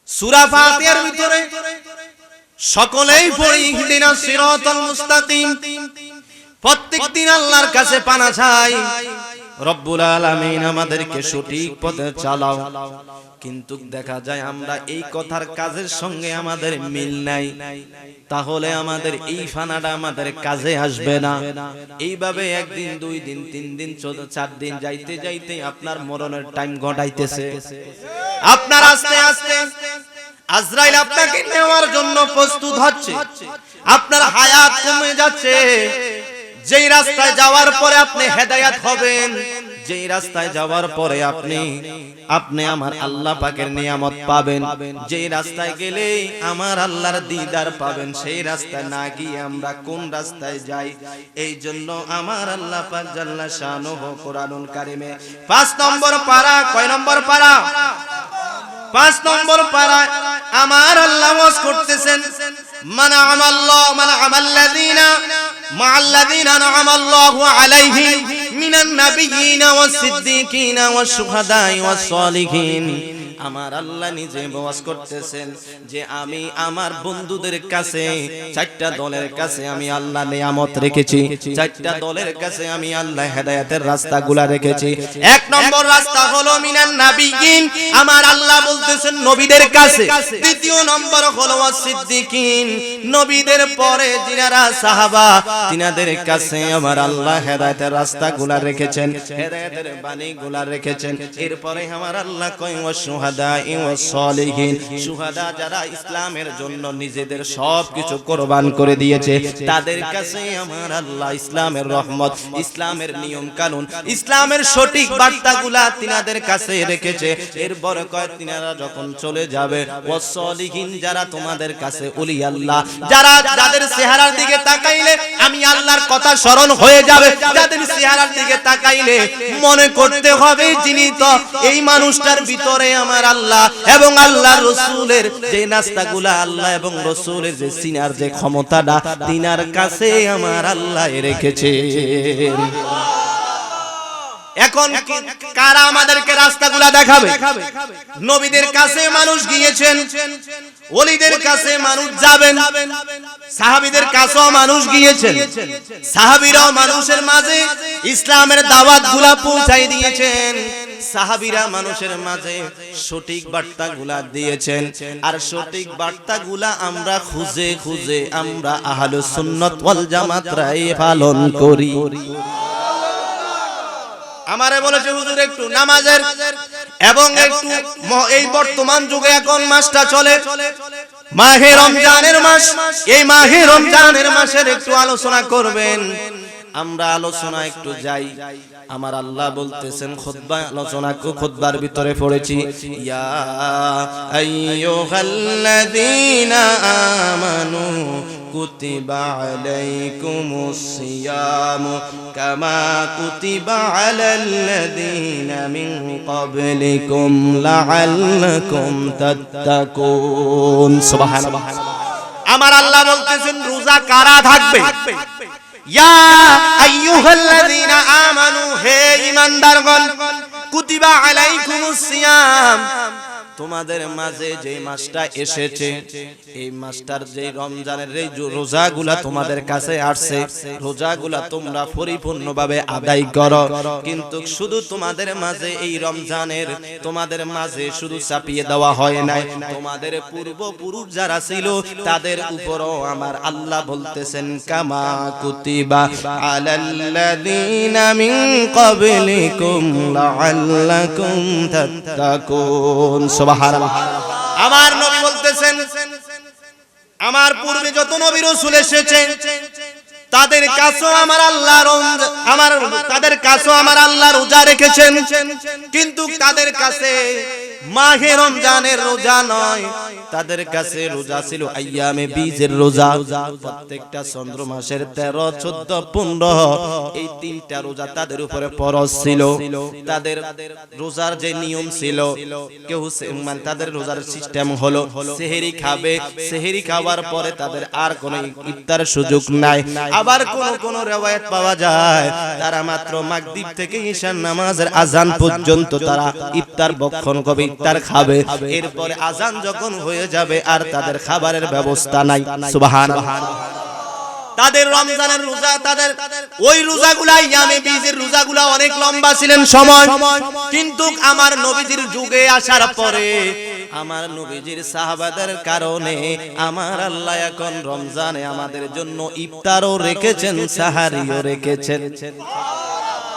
সূরা ফাতিহার ভিতরে সকলেই পড়ি ইহদিনাস সিরাতাল মুস্তাকিম। প্রত্যেকদিন আল্লাহর কাছে পানা চাই, রব্বুল আলামিন আমাদেরকে সঠিক পথে চালাও। কিন্তু দেখা যায় আমরা এই কথার কাজের সঙ্গে আমাদের মিল নাই, তাহলে আমাদের এই ফানাটা আমাদের কাজে আসবে না। এইভাবে একদিন, দুই দিন, তিন দিন, 4 দিন যাইতে যাইতে আপনার মরণের টাইম ঘটাইতেছে। আপনার আস্তে আস্তে আজরাইল আপনাকে নেওয়ার জন্য প্রস্তুত হচ্ছে, আপনার হায়াত কমে যাচ্ছে। যেই রাস্তায় যাওয়ার পরে আপনি হেদায়েত হবেন, যেই রাস্তায় যাওয়ার পরে আপনি আমার আল্লাহ পাকের নিয়ামত পাবেন, যেই রাস্তায় গেলে আমার আল্লাহর দিদার পাবেন, সেই রাস্তায় না গিয়ে আমরা কোন রাস্তায় যাই? এই জন্য আমার আল্লাহ পাক জাল্লা শানুহু কুরআনুল কারীমে 5 নম্বর পারা, কয় নম্বর পারা? 5 নম্বর পারা আমার আল্লাহ ওয়াজ করতেছেন, মানা আমাল্লাযীনা মা'আল্লাযীনা আন'আমাল্লাহু আলাইহিম মিনান নাবিয়্যিনা ওয়াস-সিদ্দীকিনা ওয়াশ-শুহাদা'i ওয়াস-সালিহিন। আমার আল্লাহ নিজে ওয়াজ করতেছেন যে আমি আমার বন্ধুদের কাছে 4টা দলের কাছে আমি আল্লাহ নিয়ামত রেখেছি, 4টা দলের কাছে আমি আল্লাহ হেদায়েতের রাস্তাগুলা রেখেছি। 1 নম্বর রাস্তা হলো মিনান নাবিয়্যিন, আমার আল্লাহ বলতেছেন নবীদের কাছে। দ্বিতীয় নম্বর হলো ওয়াস-সিদ্দীকিন, নবীদের পরে যিনারা সাহাবা তিনাদের কাছে আমার আল্লাহ হেদায়েতের রাস্তাগুলা রেখেছেন, হেদায়েতের বাণীগুলা রেখেছেন। এরপরে আমার আল্লাহ কয় ওয়াস-শুহাদা'i ওয়াস-সালিহিন, শুহাদা যারা ইসলামের জন্য নিজেদের সবকিছু কুরবান করে দিয়েছে, তাদের কাছে আমার আল্লাহ ইসলামের রহমত, ইসলামের নিয়ম কানুন, ইসলামের সঠিক বার্তাগুলা তিনাদের কাছে রেখেছে। এরপর কয় তিনারা যখন চলে যাবে ওয়াস-সালিহিন, যারা তোমাদের কাছে ওলি আল্লাহ, যাদের চেহারার দিকে তাকাইলে আমি আল্লাহর কথা স্মরণ হয়ে যাবে, যাদের চেহারার দিকে তাকাইলে মনে করতে হবে যিনি তো এই মানুষটার ভিতরে আমার আল্লাহ এবং আল্লাহর রাসূলের যে নাস্তাগুলা, আল্লাহ এবং রাসূলের যে সিনার যে ক্ষমতাটা তিনার কাছে আমার আল্লাহ রেখেছে। এখন কারা আমাদেরকে রাস্তাগুলা দেখাবে? নবীদের কাছে মানুষ গিয়েছেন, ওলিদের কাছে মানুষ যাবেন, সাহাবীদের কাছেও মানুষ গিয়েছেন, সাহাবীরাও মানুষের মাঝে ইসলামের দাওয়াতগুলা পৌঁছাই দিয়েছেন, সাহাবীরা মানুষের মাঝে সঠিক বার্তাগুলা দিয়েছেন। আর সঠিক বার্তাগুলা আমরা খুঁজে খুঁজে আমরা আহলুস সুন্নাত ওয়াল জামাতরাই পালন করি। আমারে বলেছে হুজুর একটু নামাজের এবং একটু এই বর্তমান যুগে এখন মাসটা চলে মাহে রমজানের মাস, এই মাহে রমজানের মাসের একটু আলোচনা করবেন। আমরা আলোচনা একটু যাই। আমার আল্লাহ বলতেছেন খুতবা আলোচনা খুতবার ভিতরে পড়েছি, ইয়া আইয়ুহাল্লাযীনা আমানু কুতিবা আলাইকুমুস সিয়ামু কামা কুতিবা আলাল্লাযীনা মিন ক্বাবলিকুম লাআল্লাকুম তাত্তাকুন। সুবহানাল্লাহ। আমার আল্লাহ বলতেছেন রোজা কারা থাকবে? ইয়া আইয়ুহাল্লাযীনা আমানু, হে ঈমানদারগণ, কুতিবা আলাইকুমুস সিয়াম, তোমাদের মাঝে যে মাসটা এসেছে, এই মাসটার যে রমজানের এই রোজাগুলা তোমাদের কাছে আসছে, রোজাগুলা তোমরা পরিপূর্ণভাবে আদায় করো। কিন্তু শুধু তোমাদের মাঝে এই রমজানের তোমাদের মাঝে শুধু চাপিয়ে দেওয়া হয় নাই, তোমাদের পূর্বপুরুষ যারা ছিল তাদের উপরও আমার আল্লাহ বলতেছেন কামা কুতিবা আলাল্লাযীনা মিন ক্বাবলিকুম লাআল্লাকুম তাত্তাকুন। সুবহানাল্লাহ। আমার নবী বলতেছেন আমার পূর্বে যত নবী রাসূল এসেছে তাদের কাছেও আমার আল্লাহ রোজা রেখেছেন, কিন্তু তাদের কাছে মাহে রমজানের রোজা নয়, তাদের কাছে রোজা ছিল আইয়ামে বীজের রোজা। প্রত্যেকটা চন্দ্র মাসের 13, 14, 15 এই 3টা রোজা তাদের উপরে ফরজ ছিল। তাদের রোজার যে নিয়ম ছিল, কেউ মানে তাদের রোজার সিস্টেম হলো সেহরি খাবে, সেহরি খাওয়ার পরে তাদের আর কোনো ইফতারের সুযোগ নাই। আবার কোন রওয়ায়াত পাওয়া যায় তারা মাত্র মাগরিব থেকে ঈশার নামাজের আযান পর্যন্ত তারা ইফতার ভক্ষণ করবে, ইফতার খাবে, এরপরে আজান যখন হয়ে যাবে আর তাদের খাবারের ব্যবস্থা নাই। সুবহানাল্লাহ। তাদের রমজানের রোজা, তাদের ওই রোজাগুলা ইয়ামে বীজের রোজাগুলা অনেক লম্বা ছিলেন সময়, কিন্তু আমার নবীজির যুগে আসার পরে আমার নবীজির সাহাবাদের কারণে আমার আল্লাহ এখন রমজানে আমাদের জন্য ইফতারও রেখেছেন, সাহারিও রেখেছেন।